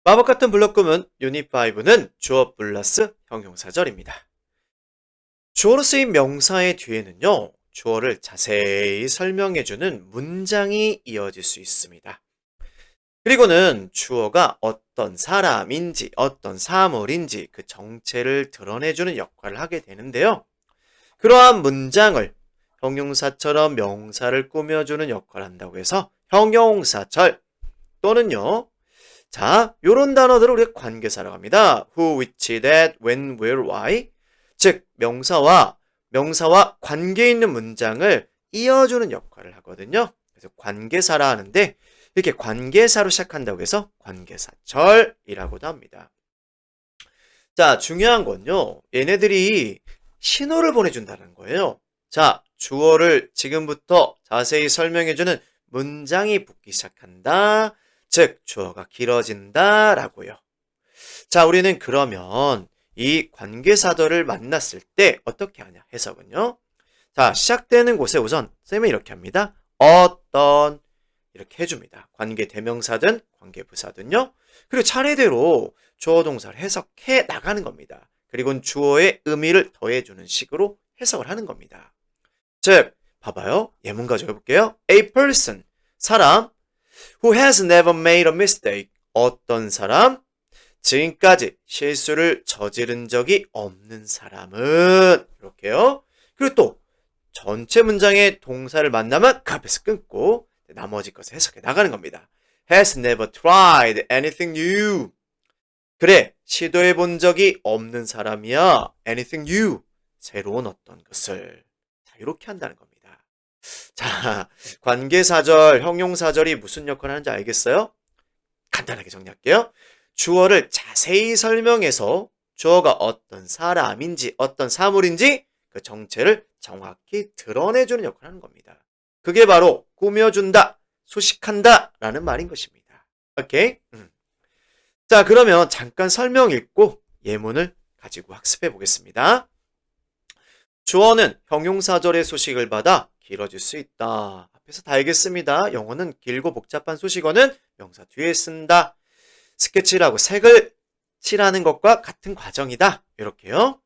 마법 같은 블록구문 유닛 5는 주어 플러스 형용사절입니다. 주어로 쓰인 명사의 뒤에는요, 주어를 자세히 설명해주는 문장이 이어질 수 있습니다. 그리고는 주어가 어떤 사람인지 어떤 사물인지 그 정체를 드러내주는 역할을 하게 되는데요. 그러한 문장을 형용사처럼 명사를 꾸며주는 역할을 한다고 해서 형용사절 또는요, 자, 요런 단어들을 우리가 관계사라고 합니다. who, which, that, when, where, why. 즉, 명사와 관계 있는 문장을 이어주는 역할을 하거든요. 그래서 관계사라 하는데, 이렇게 관계사로 시작한다고 해서 관계사절이라고도 합니다. 자, 중요한 건요, 얘네들이 신호를 보내준다는 거예요. 자, 주어를 지금부터 자세히 설명해주는 문장이 붙기 시작한다. 즉, 주어가 길어진다 라고요. 자, 우리는 그러면 이 관계사절을 만났을 때 어떻게 하냐 해석은요. 자, 시작되는 곳에 우선 쌤이 이렇게 합니다. 어떤 이렇게 해줍니다. 관계 대명사든 관계 부사든요. 그리고 차례대로 주어 동사를 해석해 나가는 겁니다. 그리고 주어의 의미를 더해주는 식으로 해석을 하는 겁니다. 즉, 봐봐요. 예문 가져가 볼게요. A person, 사람 who has never made a mistake. 어떤 사람? 지금까지 실수를 저지른 적이 없는 사람은 이렇게요. 그리고 또 전체 문장의 동사를 만나면 그 앞에서 끊고 나머지 것을 해석해 나가는 겁니다. has never tried anything new. 그래, 시도해 본 적이 없는 사람이야. anything new. 새로운 어떤 것을. 자, 이렇게 한다는 겁니다. 자, 관계사절, 형용사절이 무슨 역할을 하는지 알겠어요? 간단하게 정리할게요. 주어를 자세히 설명해서 주어가 어떤 사람인지 어떤 사물인지 그 정체를 정확히 드러내주는 역할을 하는 겁니다. 그게 바로 꾸며준다, 소식한다 라는 말인 것입니다. 오케이? 자, 그러면 잠깐 설명 읽고 예문을 가지고 학습해 보겠습니다. 주어는 형용사절의 소식을 받아 길어질 수 있다. 앞에서 다 알겠습니다. 영어는 길고 복잡한 소식어는 명사 뒤에 쓴다. 스케치라고 색을 칠하는 것과 같은 과정이다. 이렇게요.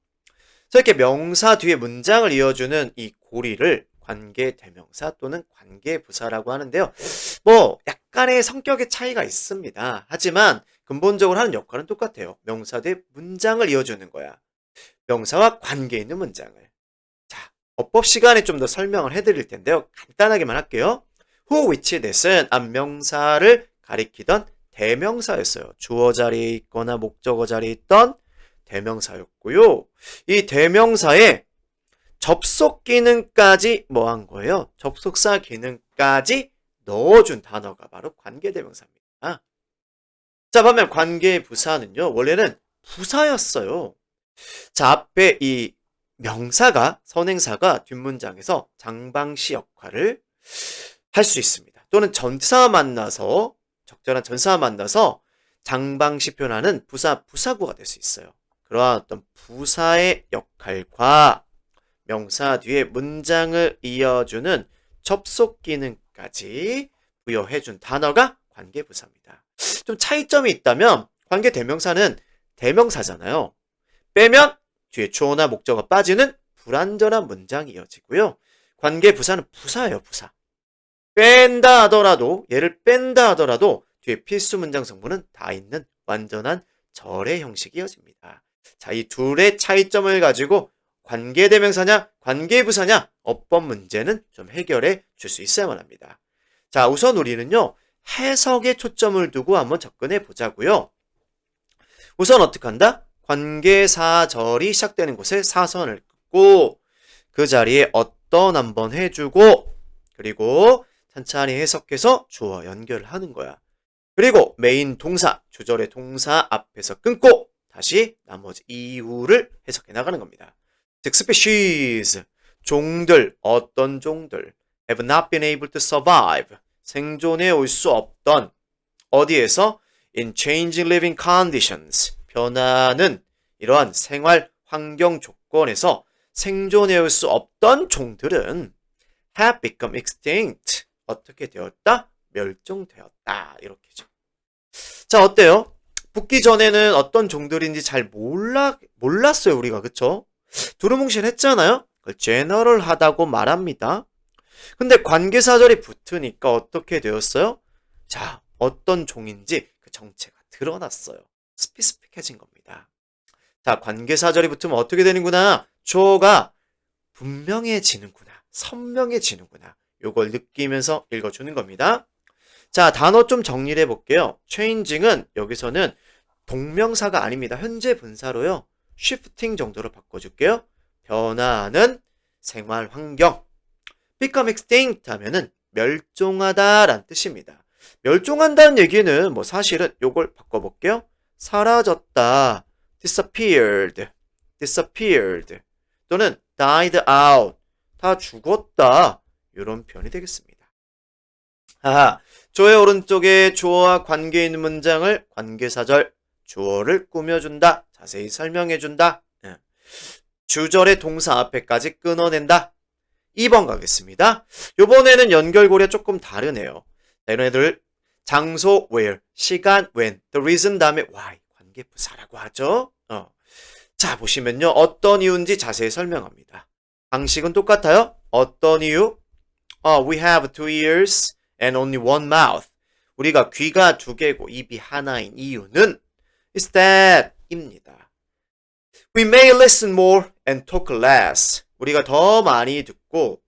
자, 이렇게 명사 뒤에 문장을 이어주는 이 고리를 관계 대명사 또는 관계 부사라고 하는데요. 뭐 약간의 성격의 차이가 있습니다. 하지만 근본적으로 하는 역할은 똑같아요. 명사 뒤에 문장을 이어주는 거야. 명사와 관계 있는 문장을. 자, 어법 시간에 좀 더 설명을 해드릴 텐데요. 간단하게만 할게요. who, which, that은 앞명사를 가리키던 대명사였어요. 주어 자리에 있거나 목적어 자리에 있던 대명사였고요. 이 대명사에 접속 기능까지 뭐 한 거예요? 접속사 기능까지 넣어준 단어가 바로 관계대명사입니다. 자, 반면 관계부사는요, 원래는 부사였어요. 자, 앞에 이 명사가, 선행사가 뒷문장에서 장방시 역할을 할 수 있습니다. 또는 전치사와 만나서, 적절한 전사와 만나서 장방시 표현하는 부사구가 될 수 있어요. 그러한 어떤 부사의 역할과 명사 뒤에 문장을 이어주는 접속 기능까지 부여해준 단어가 관계부사입니다. 좀 차이점이 있다면 관계대명사는 대명사잖아요. 빼면 뒤에 주어나 목적어가 빠지는 불완전한 문장이 이어지고요. 관계부사는 부사예요, 부사. 뺀다 하더라도, 얘를 뺀다 하더라도 뒤에 필수 문장 성분은 다 있는 완전한 절의 형식이 이어집니다. 자, 이 둘의 차이점을 가지고 관계대명사냐, 관계부사냐, 어법 문제는 좀 해결해 줄 수 있어야만 합니다. 자, 우선 우리는요, 해석에 초점을 두고 한번 접근해 보자고요. 우선 어떻게 한다? 관계사절이 시작되는 곳에 사선을 긋고 그 자리에 어떤 한번 해주고 그리고 천천히 해석해서 주어 연결을 하는 거야. 그리고 메인 동사, 주절의 동사 앞에서 끊고 다시 나머지 이유를 해석해 나가는 겁니다. 즉 species, 종들, 어떤 종들 have not been able to survive, 생존해 올 수 없던 어디에서 in changing living conditions, 변하는 이러한 생활 환경 조건에서 생존해 올 수 없던 종들은 have become extinct, 어떻게 되었다? 멸종되었다. 이렇게죠. 자, 어때요? 붙기 전에는 어떤 종들인지 잘 몰랐어요, 우리가. 그쵸? 두루뭉실 했잖아요? 그걸 제너럴하다고 말합니다. 근데 관계사절이 붙으니까 어떻게 되었어요? 자, 어떤 종인지 그 정체가 드러났어요. 스피스픽해진 겁니다. 자, 관계사절이 붙으면 어떻게 되는구나? 주어가 분명해지는구나. 선명해지는구나. 요걸 느끼면서 읽어주는 겁니다. 자, 단어 좀 정리를 해볼게요. changing은 여기서는 동명사가 아닙니다. 현재 분사로요. shifting 정도로 바꿔줄게요. 변화하는 생활 환경. become extinct 하면은 멸종하다라는 뜻입니다. 멸종한다는 얘기는 뭐 사실은 요걸 바꿔볼게요. 사라졌다. disappeared. disappeared. 또는 died out. 다 죽었다. 이런 표현이 되겠습니다. 하하. 주어의 오른쪽에 주어와 관계 있는 문장을 관계사절, 주어를 꾸며준다. 자세히 설명해준다. 주절의 동사 앞에까지 끊어낸다. 2번 가겠습니다. 요번에는 연결고리가 조금 다르네요. 자, 이런 애들 장소 where, 시간 when, the reason 다음에 why, 관계부사라고 하죠. 자, 보시면요. 어떤 이유인지 자세히 설명합니다. 방식은 똑같아요. 어떤 이유? We have 2 ears and only one mouth. 우리가 귀가 2개고 입이 하나인 이유는 is that 입니다. We may listen more and talk less. 우리가 더 많이 듣고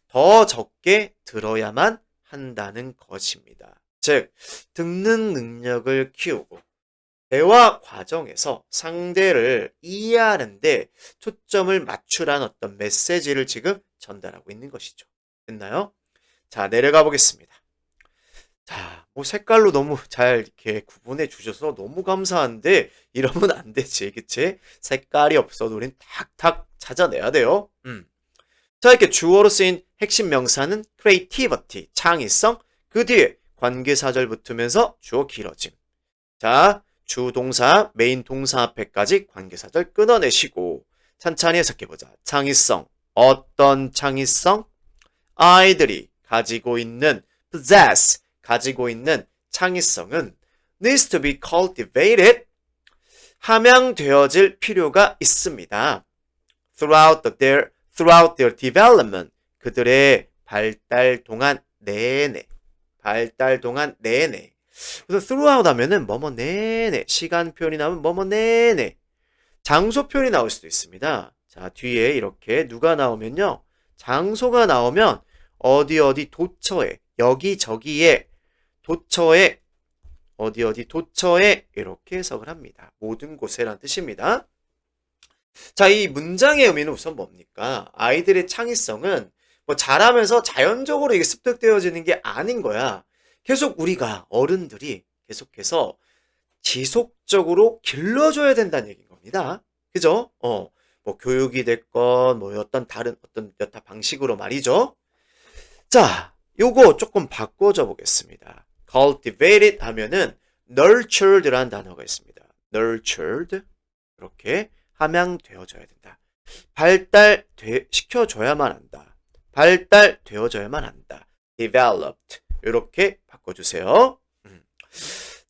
더 적게 들어야만 한다는 것입니다. 즉, 듣는 능력을 키우고 대화 과정에서 상대를 이해하는데 초점을 맞추라는 어떤 메시지를 지금 전달하고 있는 것이죠. 됐나요? 자, 내려가 보겠습니다. 자, 뭐 색깔로 너무 잘 이렇게 구분해 주셔서 너무 감사한데 이러면 안 되지, 그치? 색깔이 없어도 우린 탁탁 찾아내야 돼요. 자, 이렇게 주어로 쓰인 핵심 명사는 creativity, 창의성. 그 뒤에 관계사절 붙으면서 주어 길어짐. 자, 주동사, 메인 동사 앞에까지 관계사절 끊어내시고 찬찬히 해석해보자. 창의성. 어떤 창의성? 아이들이 가지고 있는 possess, 가지고 있는 창의성은 needs to be cultivated, 함양되어질 필요가 있습니다. throughout their development, 그들의 발달 동안 내내. 그래서 throughout 하면은 뭐뭐 내내, 시간 표현이 나오면 뭐뭐 내내, 장소 표현이 나올 수도 있습니다. 자, 뒤에 이렇게 누가 나오면요. 장소가 나오면 어디 도처에, 여기저기에, 도처에, 도처에 이렇게 해석을 합니다. 모든 곳에란 뜻입니다. 자, 이 문장의 의미는 우선 뭡니까? 아이들의 창의성은 뭐 자라면서 자연적으로 이게 습득되어지는 게 아닌 거야. 계속 우리가 어른들이 계속해서 지속적으로 길러줘야 된다는 얘기인 겁니다. 그죠? 뭐 교육이 됐건 뭐 어떤 다른 어떤 여타 방식으로 말이죠. 자, 요거 조금 바꿔줘 보겠습니다. cultivated 하면은 nurtured라는 단어가 있습니다. nurtured. 이렇게 함양되어져야 된다. 시켜줘야만 한다. 발달되어져야만 한다. developed. 이렇게 바꿔주세요.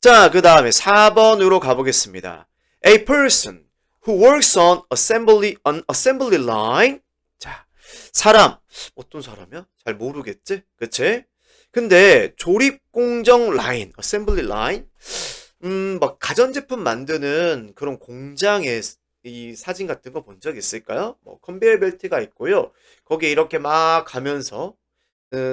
자, 그 다음에 4번으로 가보겠습니다. A person who works on assembly line. 자, 사람. 어떤 사람이야? 잘 모르겠지? 그치? 근데 조립공정 라인, assembly line. 막 가전제품 만드는 그런 공장의 이 사진 같은 거 본 적 있을까요? 뭐 컨베이어 벨트가 있고요. 거기에 이렇게 막 가면서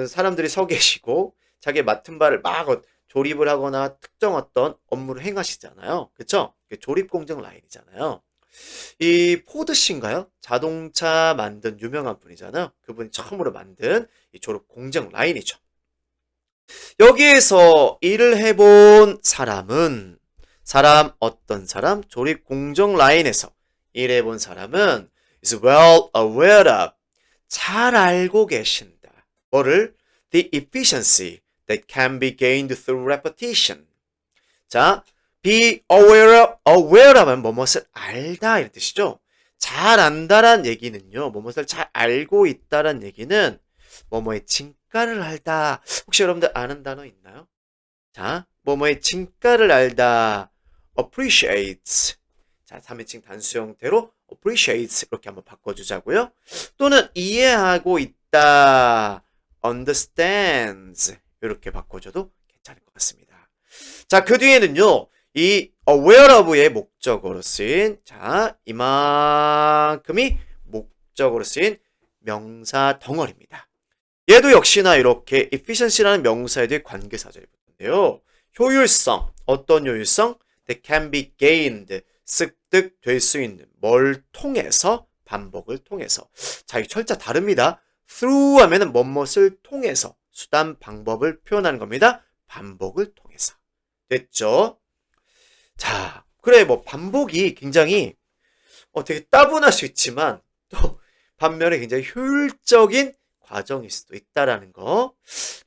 사람들이 서 계시고 자기 맡은 바를 막 조립을 하거나 특정 어떤 업무를 행하시잖아요. 그쵸? 조립공정 라인이잖아요. 이 포드씨인가요? 자동차 만든 유명한 분이잖아요. 그분이 처음으로 만든 이 조립공정 라인이죠. 여기에서 일을 해본 사람은 어떤 사람? 조립공정 라인에서 일해본 사람은 is well aware of, 잘 알고 계신다. 뭐를? The efficiency that can be gained through repetition. 자, be aware 하면 뭐뭇을 알다 이런 뜻이죠. 잘 안다란 얘기는요. 뭐뭇을 잘 알고 있다란 얘기는 뭐뭐의 진가를 알다. 혹시 여러분들 아는 단어 있나요? 자, 뭐뭐의 진가를 알다. appreciates. 자, 3인칭 단수 형태로 appreciates 이렇게 한번 바꿔주자고요. 또는 이해하고 있다. understands 이렇게 바꿔줘도 괜찮을 것 같습니다. 자, 그 뒤에는요. 이 aware of의 목적어로 쓰인 자, 이만큼이 목적어로 쓰인 명사 덩어리입니다. 얘도 역시나 이렇게 efficiency라는 명사에 대해 관계사절이 붙는데요. 효율성, 어떤 효율성? That can be gained, 습득될 수 있는 뭘 통해서? 반복을 통해서. 자, 이 철자 다릅니다. through 하면은 뭐뭇을 통해서, 수단, 방법을 표현하는 겁니다. 반복을 통해서. 됐죠? 자, 그래, 뭐, 반복이 굉장히, 되게 따분할 수 있지만, 또, 반면에 굉장히 효율적인 과정일 수도 있다라는 거.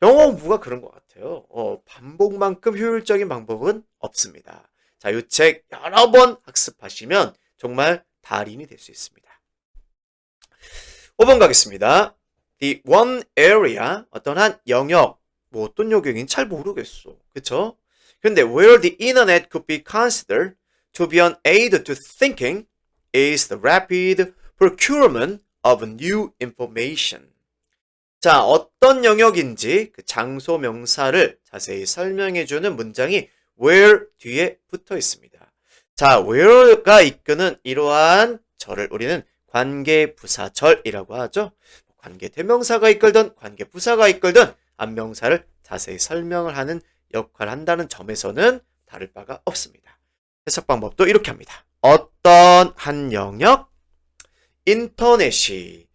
영어 공부가 그런 것 같아요. 반복만큼 효율적인 방법은 없습니다. 자, 이 책 여러 번 학습하시면 정말 달인이 될 수 있습니다. 5번 가겠습니다. The one area, 어떤 한 영역, 뭐 어떤 영역인지 잘 모르겠어. 그쵸? 근데 where the internet could be considered to be an aid to thinking is the rapid procurement of new information. 자, 어떤 영역인지 그 장소 명사를 자세히 설명해주는 문장이 where 뒤에 붙어 있습니다. 자, where가 이끄는 이러한 절을 우리는 관계부사절이라고 하죠. 관계대명사가 이끌든 관계부사가 이끌든 앞명사를 자세히 설명을 하는 역할을 한다는 점에서는 다를 바가 없습니다. 해석 방법도 이렇게 합니다. 어떤 한 영역, 인터넷이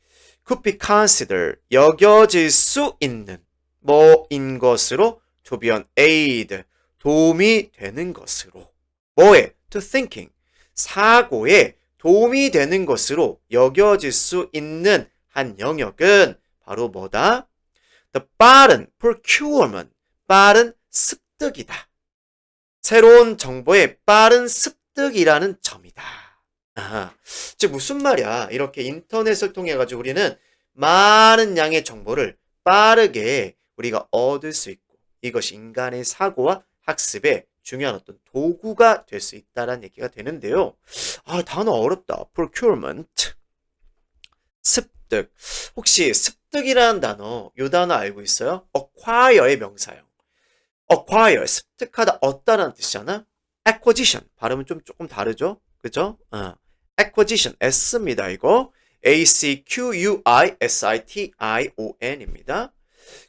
could be considered, 여겨질 수 있는 뭐인 것으로 to be an aid, 도움이 되는 것으로 뭐에? to thinking, 사고에 도움이 되는 것으로 여겨질 수 있는 한 영역은 바로 뭐다? The 빠른 procurement, 빠른 습득이다. 새로운 정보의 빠른 습득이라는 점이다. 즉 무슨 말이야? 이렇게 인터넷을 통해 가지고 우리는 많은 양의 정보를 빠르게 우리가 얻을 수 있고 이것이 인간의 사고와 학습의 중요한 어떤 도구가 될 수 있다는 얘기가 되는데요. 단어 어렵다. procurement, 습득. 혹시 습득이라는 단어, 이 단어 알고 있어요? acquire의 명사형. acquire, 습득하다, 얻다라는 뜻이잖아. acquisition, 발음은 조금 다르죠? 그죠? acquisition, S입니다, 이거. acquisition입니다.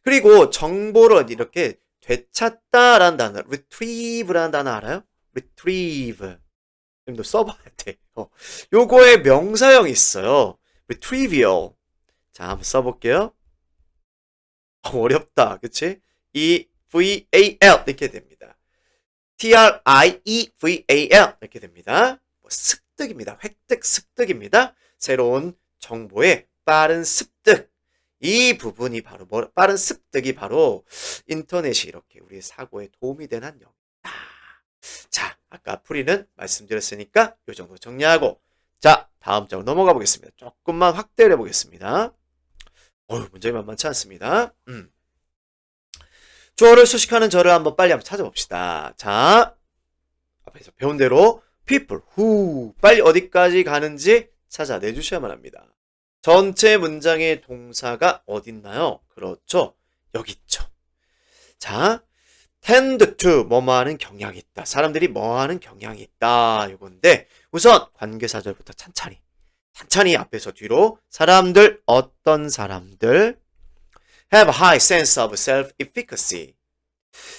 그리고 정보를 이렇게 되찾다라는 단어, retrieve라는 단어 알아요? retrieve. 좀 더 써봐야 돼. 요거의 명사형이 있어요. retrieval. 자, 한번 써볼게요. 어렵다, 그치? EVAL 이렇게 됩니다. TRIEVAL 이렇게 됩니다. 습득입니다. 획득, 습득입니다. 새로운 정보의 빠른 습득. 이 부분이 바로 빠른 습득이 바로 인터넷이 이렇게 우리의 사고에 도움이 되는 한 영역이다. 자, 아까 풀이는 말씀드렸으니까 이 정도 정리하고 자, 다음 장으로 넘어가 보겠습니다. 조금만 확대를 해보겠습니다. 문제가 만만치 않습니다. 주어를 수식하는 저를 빨리 한번 찾아봅시다. 자, 앞에서 배운 대로 people, who, 빨리 어디까지 가는지 찾아내주셔야만 합니다. 전체 문장의 동사가 어딨나요? 그렇죠. 여기 있죠. 자, tend to, 뭐뭐하는 경향이 있다. 사람들이 뭐하는 경향이 있다. 이건데 우선 관계사절부터 찬찬히 앞에서 뒤로 사람들, 어떤 사람들 have a high sense of self-efficacy.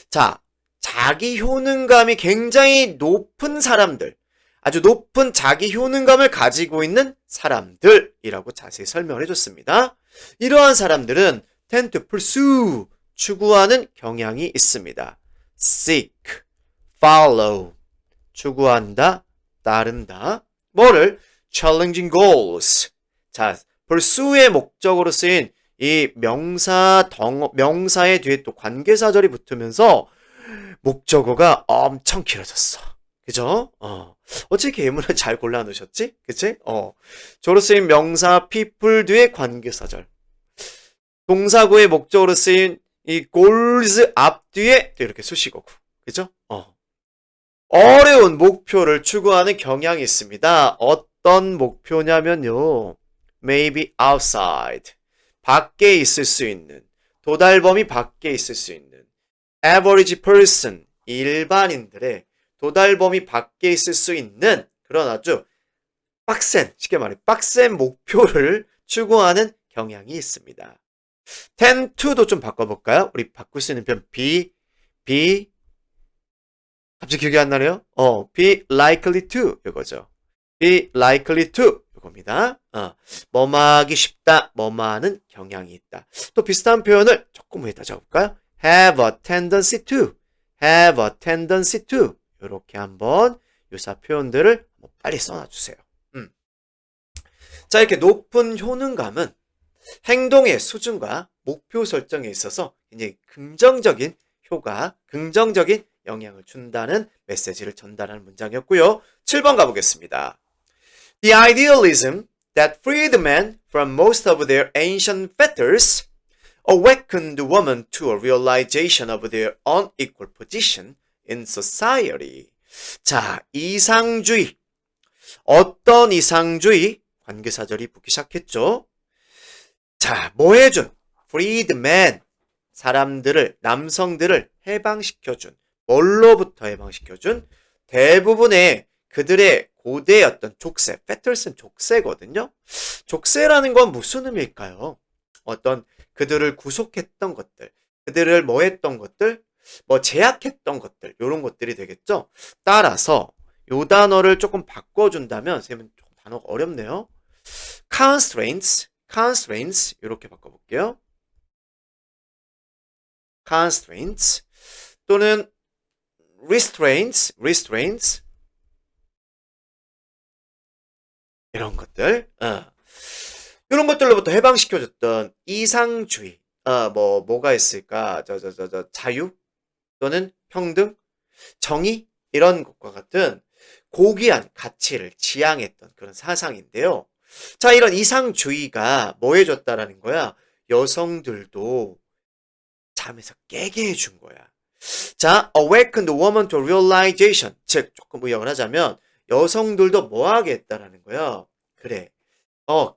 자, 자기 효능감이 굉장히 높은 사람들, 아주 높은 자기 효능감을 가지고 있는 사람들이라고 자세히 설명을 해줬습니다. 이러한 사람들은 tend to pursue, 추구하는 경향이 있습니다. seek, follow, 추구한다, 따른다. 뭐를? challenging goals. 자, pursue의 목적으로 쓰인 이 명사의 뒤에 또 관계사절이 붙으면서 목적어가 엄청 길어졌어. 그죠? 어떻게 예문을 잘 골라 놓으셨지? 그치? 조로 쓰인 명사 people 뒤에 관계사절. 동사구의 목적어로 쓰인 이 goals 앞 뒤에 또 이렇게 수식어구. 그죠? 어려운 목표를 추구하는 경향이 있습니다. 어떤 목표냐면요. maybe outside. 밖에 있을 수 있는. 도달 범위 밖에 있을 수 있는. average person. 일반인들의 도달 범위 밖에 있을 수 있는 그런 아주 빡센, 쉽게 말해 빡센 목표를 추구하는 경향이 있습니다. tend to도 좀 바꿔볼까요? 우리 바꿀 수 있는 표현 be 갑자기 기억이 안 나네요. be likely to 이거죠. be likely to 이겁니다. 뭐뭐하기 쉽다, 뭐뭐하는 경향이 있다. 또 비슷한 표현을 조금 위에다 적을까요? have a tendency to, have a tendency to 이렇게 한번 유사 표현들을 빨리 써놔주세요. 자, 이렇게 높은 효능감은 행동의 수준과 목표 설정에 있어서 굉장히 긍정적인 효과, 긍정적인 영향을 준다는 메시지를 전달하는 문장이었고요. 7번 가보겠습니다. The idealism that freed men from most of their ancient fetters awakened women to a realization of their unequal position in society. 자, 이상주의. 어떤 이상주의? 관계사절이 붙기 시작했죠. 자, 뭐 해준? freed men. 사람들을, 남성들을 해방시켜준. 뭘로부터 해방시켜준? 대부분의 그들의 고대의 어떤 족쇄, 페터슨 족쇄거든요. 족쇄라는 건 무슨 의미일까요? 어떤 그들을 구속했던 것들, 그들을 뭐 했던 것들, 뭐 제약했던 것들, 이런 것들이 되겠죠. 따라서 요 단어를 조금 바꿔준다면, 선생님은 조금 단어가 어렵네요. constraints 이렇게 바꿔볼게요. constraints 또는 restraints 이런 것들, 이런 것들로부터 해방시켜줬던 이상주의, 뭐가 있을까? 자유 또는 평등, 정의 이런 것과 같은 고귀한 가치를 지향했던 그런 사상인데요. 자, 이런 이상주의가 뭐 해줬다라는 거야? 여성들도 잠에서 깨게 해준 거야. 자, awaken the woman to realization. 즉, 조금 의역을 하자면 여성들도 뭐 하게 했다라는 거야? 그래.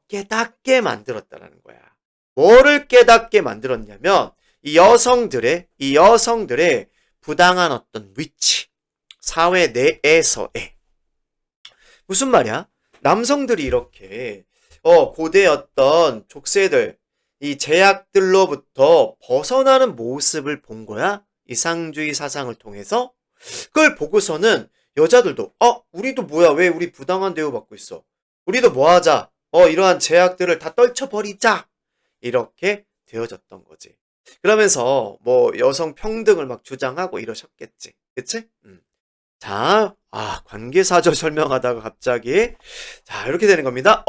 깨닫게 만들었다라는 거야. 뭐를 깨닫게 만들었냐면 이 여성들의 부당한 어떤 위치, 사회 내에서의 무슨 말이야? 남성들이 이렇게 고대 어떤 족쇄들, 이 제약들로부터 벗어나는 모습을 본 거야. 이상주의 사상을 통해서. 그걸 보고서는 여자들도 우리도 뭐야? 왜 우리 부당한 대우받고 있어? 우리도 뭐 하자? 이러한 제약들을 다 떨쳐버리자. 이렇게 되어졌던 거지. 그러면서 뭐 여성 평등을 막 주장하고 이러셨겠지. 그치? 자, 관계사절 설명하다가 갑자기 자, 이렇게 되는 겁니다.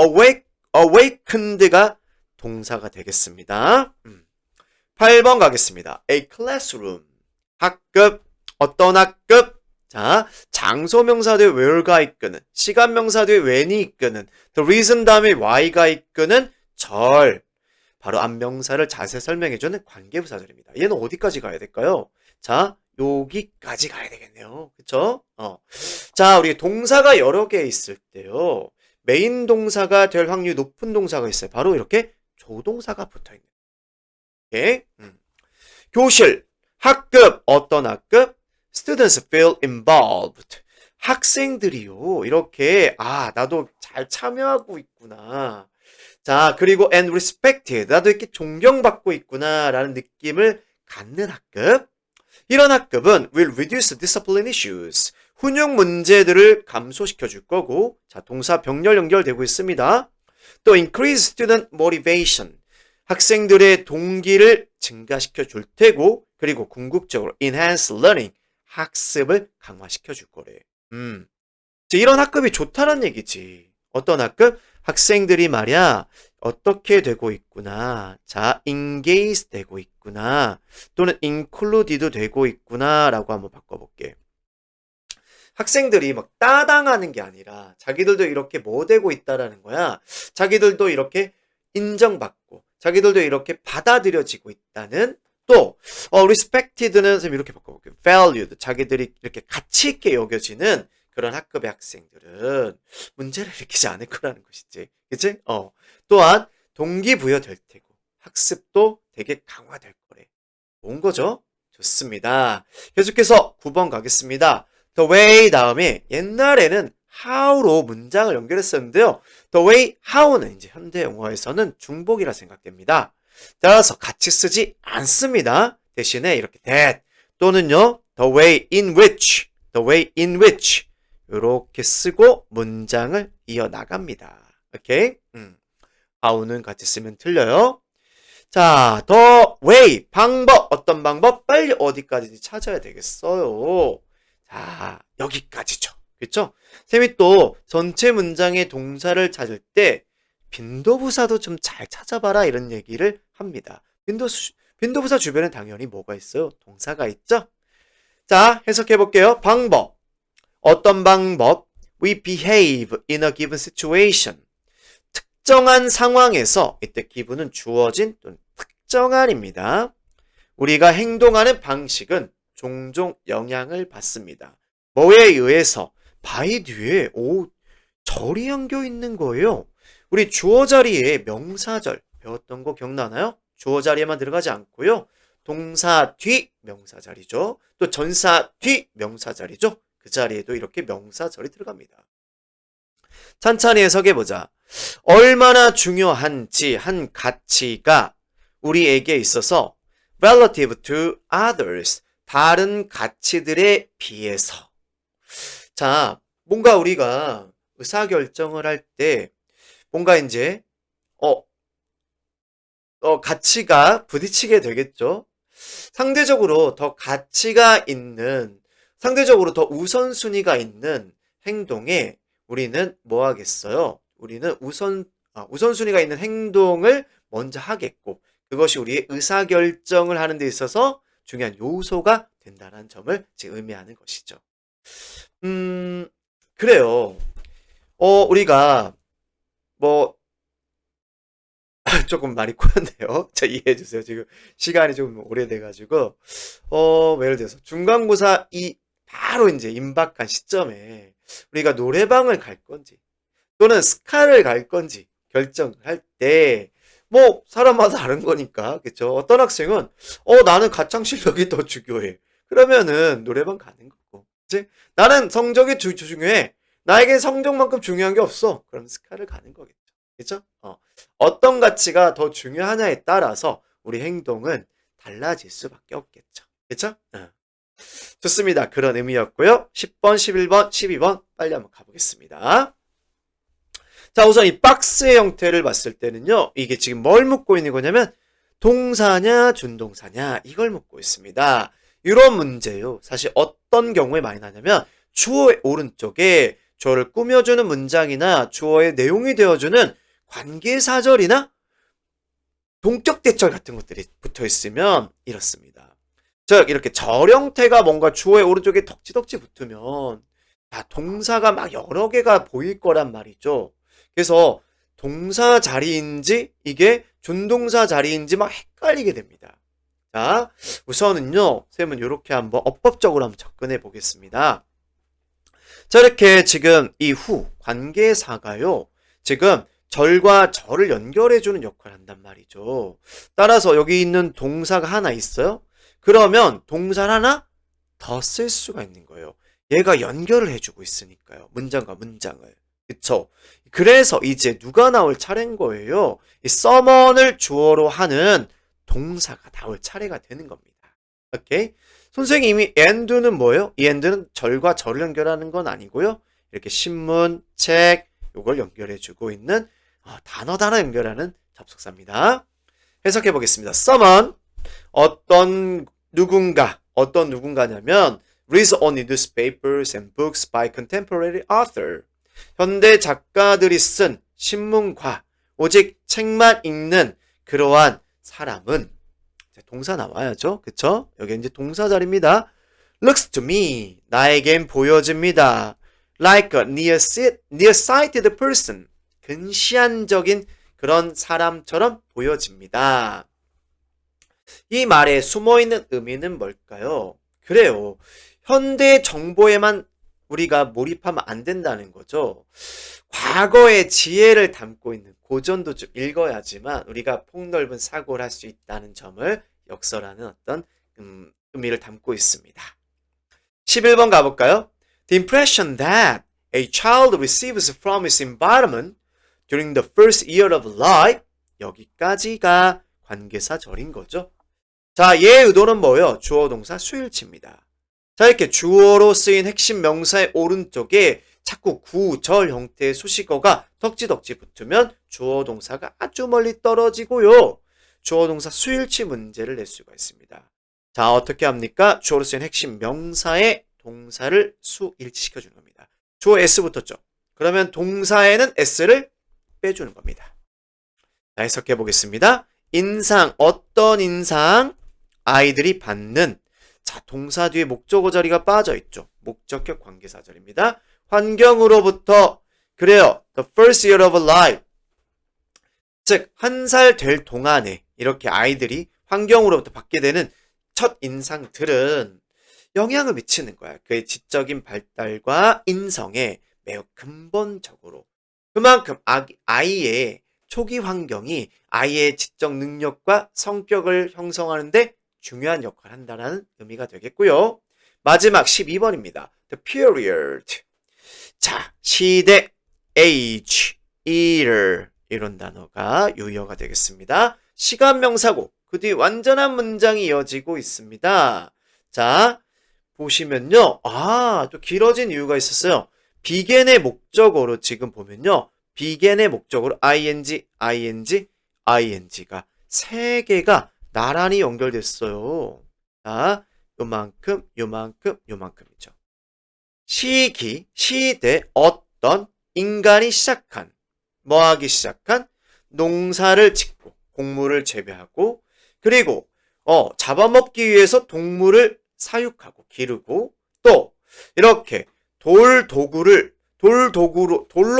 awakened가 동사가 되겠습니다. 8번 가겠습니다. A classroom. 학급. 어떤 학급? 자, 장소명사 뒤에 where가 이끄는, 시간명사 뒤에 when이 이끄는, the reason 다음에 why가 이끄는 절. 바로 앞명사를 자세히 설명해주는 관계부사절입니다. 얘는 어디까지 가야 될까요? 자, 여기까지 가야 되겠네요. 그쵸? 자, 우리 동사가 여러 개 있을 때요. 메인 동사가 될 확률이 높은 동사가 있어요. 바로 이렇게 조동사가 붙어있는. 오케이? 교실, 학급, 어떤 학급? Students feel involved. 학생들이요. 이렇게 나도 잘 참여하고 있구나. 자, 그리고 and respected. 나도 이렇게 존경받고 있구나 라는 느낌을 갖는 학급. 이런 학급은 will reduce discipline issues. 훈육 문제들을 감소시켜 줄 거고, 자, 동사 병렬 연결되고 있습니다. 또 increase student motivation. 학생들의 동기를 증가시켜 줄 테고, 그리고 궁극적으로 enhance learning. 학습을 강화시켜 줄 거래. 이런 학급이 좋다는 얘기지. 어떤 학급? 학생들이 말이야, 어떻게 되고 있구나. 자, engage 되고 있구나. 또는 included 되고 있구나. 라고 한번 바꿔볼게. 학생들이 막 따당하는 게 아니라 자기들도 이렇게 뭐 되고 있다라는 거야. 자기들도 이렇게 인정받고 자기들도 이렇게 받아들여지고 있다는 또 respected는 선생님 이렇게 바꿔볼게요. valued, 자기들이 이렇게 가치 있게 여겨지는 그런 학급의 학생들은 문제를 일으키지 않을 거라는 것이지. 그치? 또한 동기부여될 테고 학습도 되게 강화될 거래. 좋은 거죠? 좋습니다. 계속해서 9번 가겠습니다. The way 다음에 옛날에는 how로 문장을 연결했었는데요. The way how는 이제 현대 영어에서는 중복이라 생각됩니다. 따라서 같이 쓰지 않습니다. 대신에 이렇게 that 또는요 the way in which 이렇게 쓰고 문장을 이어나갑니다. 오케이? how는 같이 쓰면 틀려요. 자, the way 방법 어떤 방법 빨리 어디까지 찾아야 되겠어요. 자, 여기까지죠. 그렇죠? 쌤이 또 전체 문장의 동사를 찾을 때 빈도부사도 좀 잘 찾아봐라 이런 얘기를 합니다. 빈도부사 주변에 당연히 뭐가 있어요? 동사가 있죠? 자, 해석해 볼게요. 방법. 어떤 방법? We behave in a given situation. 특정한 상황에서 이때 given은 주어진 또는 특정한입니다. 우리가 행동하는 방식은 종종 영향을 받습니다. 뭐에 의해서? by 뒤에 절이 담겨 있는 거예요. 우리 주어 자리에 명사절 배웠던 거 기억나나요? 주어 자리에만 들어가지 않고요. 동사 뒤 명사 자리죠. 또 전사 뒤 명사 자리죠. 그 자리에도 이렇게 명사절이 들어갑니다. 찬찬히 해석해보자. 얼마나 중요한지 한 가치가 우리에게 있어서 relative to others, 다른 가치들에 비해서. 자, 뭔가 우리가 의사결정을 할 때 뭔가 이제 가치가 부딪히게 되겠죠. 상대적으로 더 가치가 있는, 상대적으로 더 우선순위가 있는 행동에 우리는 뭐 하겠어요? 우리는 우선순위가 있는 행동을 먼저 하겠고, 그것이 우리의 의사결정을 하는 데 있어서 중요한 요소가 된다는 점을 지금 의미하는 것이죠. 그래요. 우리가 조금 말이 꼬였네요. 자, 이해해주세요. 지금 시간이 좀 오래돼가지고, 예를 들어서 중간고사 바로 이제 임박한 시점에 우리가 노래방을 갈 건지, 또는 스카를 갈 건지 결정할 때, 사람마다 다른 거니까, 그쵸? 어떤 학생은, 나는 가창 실력이 더 중요해. 그러면은 노래방 가는 거고, 그치? 나는 성적이 중요해. 나에겐 성적만큼 중요한 게 없어. 그럼 스카를 가는 거겠죠. 그쵸? 어떤 가치가 더 중요하냐에 따라서 우리 행동은 달라질 수밖에 없겠죠. 그쵸? 좋습니다. 그런 의미였고요. 10번, 11번, 12번 빨리 한번 가보겠습니다. 자, 우선 이 박스의 형태를 봤을 때는요. 이게 지금 뭘 묻고 있는 거냐면 동사냐 준동사냐 이걸 묻고 있습니다. 이런 문제요. 사실 어떤 경우에 많이 나냐면 주어의 오른쪽에 주어를 꾸며주는 문장이나 주어의 내용이 되어주는 관계사절이나 동격대절 같은 것들이 붙어있으면 이렇습니다. 즉 이렇게 절 형태가 뭔가 주어의 오른쪽에 덕지덕지 붙으면 동사가 막 여러 개가 보일 거란 말이죠. 그래서 동사 자리인지 이게 준동사 자리인지 막 헷갈리게 됩니다. 자, 우선은요. 쌤은 이렇게 한번 어법적으로 한번 접근해 보겠습니다. 자, 이렇게 지금 이후 관계사가요. 지금 절과 절을 연결해주는 역할을 한단 말이죠. 따라서 여기 있는 동사가 하나 있어요. 그러면 동사를 하나 더 쓸 수가 있는 거예요. 얘가 연결을 해주고 있으니까요. 문장과 문장을. 그쵸? 그래서 이제 누가 나올 차례인 거예요. 이 summon을 주어로 하는 동사가 나올 차례가 되는 겁니다. 오케이? 선생님이 and는 뭐예요? 이 and는 절과 절을 연결하는 건 아니고요. 이렇게 신문, 책, 요걸 연결해주고 있는 단어 연결하는 접속사입니다. 해석해 보겠습니다. someone, 어떤 누군가냐면 reads only newspapers and books by contemporary author. 현대 작가들이 쓴 신문과 오직 책만 읽는 그러한 사람은 동사 나와야죠. 그쵸? 여기 이제 동사 자리입니다. looks to me, 나에겐 보여집니다. like a nearsighted person, 근시안적인 그런 사람처럼 보여집니다. 이 말에 숨어있는 의미는 뭘까요? 그래요. 현대 정보에만 우리가 몰입하면 안 된다는 거죠. 과거의 지혜를 담고 있는 고전도 좀 읽어야지만 우리가 폭넓은 사고를 할 수 있다는 점을 역설하는 어떤 의미를 담고 있습니다. 11번 가볼까요? The impression that a child receives from its environment during the first year of life. 여기까지가 관계사절인 거죠. 자, 얘의 의도는 뭐예요? 주어 동사 수일치입니다. 자, 이렇게 주어로 쓰인 핵심 명사의 오른쪽에 자꾸 구, 절 형태의 수식어가 덕지덕지 붙으면 주어 동사가 아주 멀리 떨어지고요. 주어 동사 수일치 문제를 낼 수가 있습니다. 자, 어떻게 합니까? 주어로 쓰인 핵심 명사의 동사를 수일치시켜주는 겁니다. 주어 S 붙었죠? 그러면 동사에는 S를 빼주는 겁니다. 자, 해석해 보겠습니다. 인상, 어떤 인상? 아이들이 받는. 자, 동사 뒤에 목적어 자리가 빠져있죠. 목적격 관계사절입니다. 환경으로부터. 그래요. The first year of life. 즉, 1살 될 동안에 이렇게 아이들이 환경으로부터 받게 되는 첫 인상들은 영향을 미치는 거야. 그의 지적인 발달과 인성에 매우 근본적으로. 그만큼 아이의 초기 환경이 아이의 지적 능력과 성격을 형성하는데 중요한 역할을 한다는 의미가 되겠고요. 마지막 12번입니다. The period. 자, 시대, age, year 이런 단어가 유효가 되겠습니다. 시간 명사고 그 뒤 완전한 문장이 이어지고 있습니다. 자, 보시면요. 또 길어진 이유가 있었어요. 비겐의 목적어로 지금 보면요. 비겐의 목적어로 ing, ing, ing가 3개가 나란히 연결됐어요. 자, 요만큼, 요만큼, 요만큼이죠. 시기, 시대, 어떤, 인간이 시작한, 뭐하기 시작한, 농사를 짓고, 곡물을 재배하고, 그리고, 잡아먹기 위해서 동물을 사육하고, 기르고, 또, 이렇게 돌로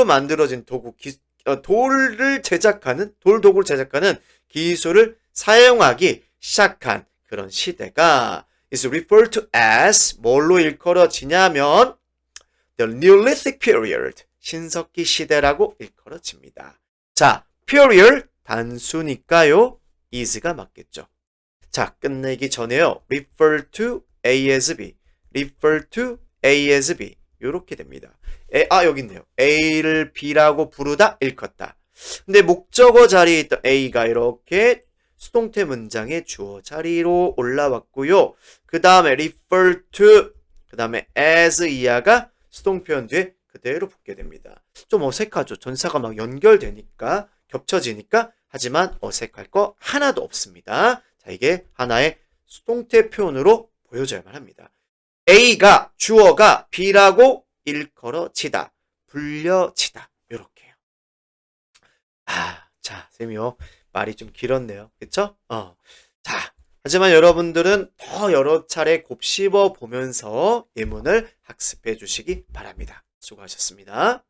만들어진 도구를 제작하는 기술을 사용하기 시작한 그런 시대가 is referred to as 뭘로 일컬어지냐면 the Neolithic period, 신석기 시대라고 일컬어집니다. 자, period 단수니까요. is가 맞겠죠. 자, 끝내기 전에요. refer to A as B, refer to A as B 이렇게 됩니다. 여기 있네요. A를 B라고 부르다, 일컫다. 근데 목적어 자리에 있던 A가 이렇게 수동태 문장의 주어 자리로 올라왔고요. 그 다음에 refer to, 그 다음에 as 이하가 수동표현 뒤에 그대로 붙게 됩니다. 좀 어색하죠. 전사가 막 연결되니까, 겹쳐지니까. 하지만 어색할 거 하나도 없습니다. 자, 이게 하나의 수동태 표현으로 보여져야만 합니다. A가, 주어가 B라고 일컬어지다, 불려지다. 요렇게요. 자, 쌤이요. 말이 좀 길었네요. 그쵸? 자, 하지만 여러분들은 더 여러 차례 곱씹어 보면서 예문을 학습해 주시기 바랍니다. 수고하셨습니다.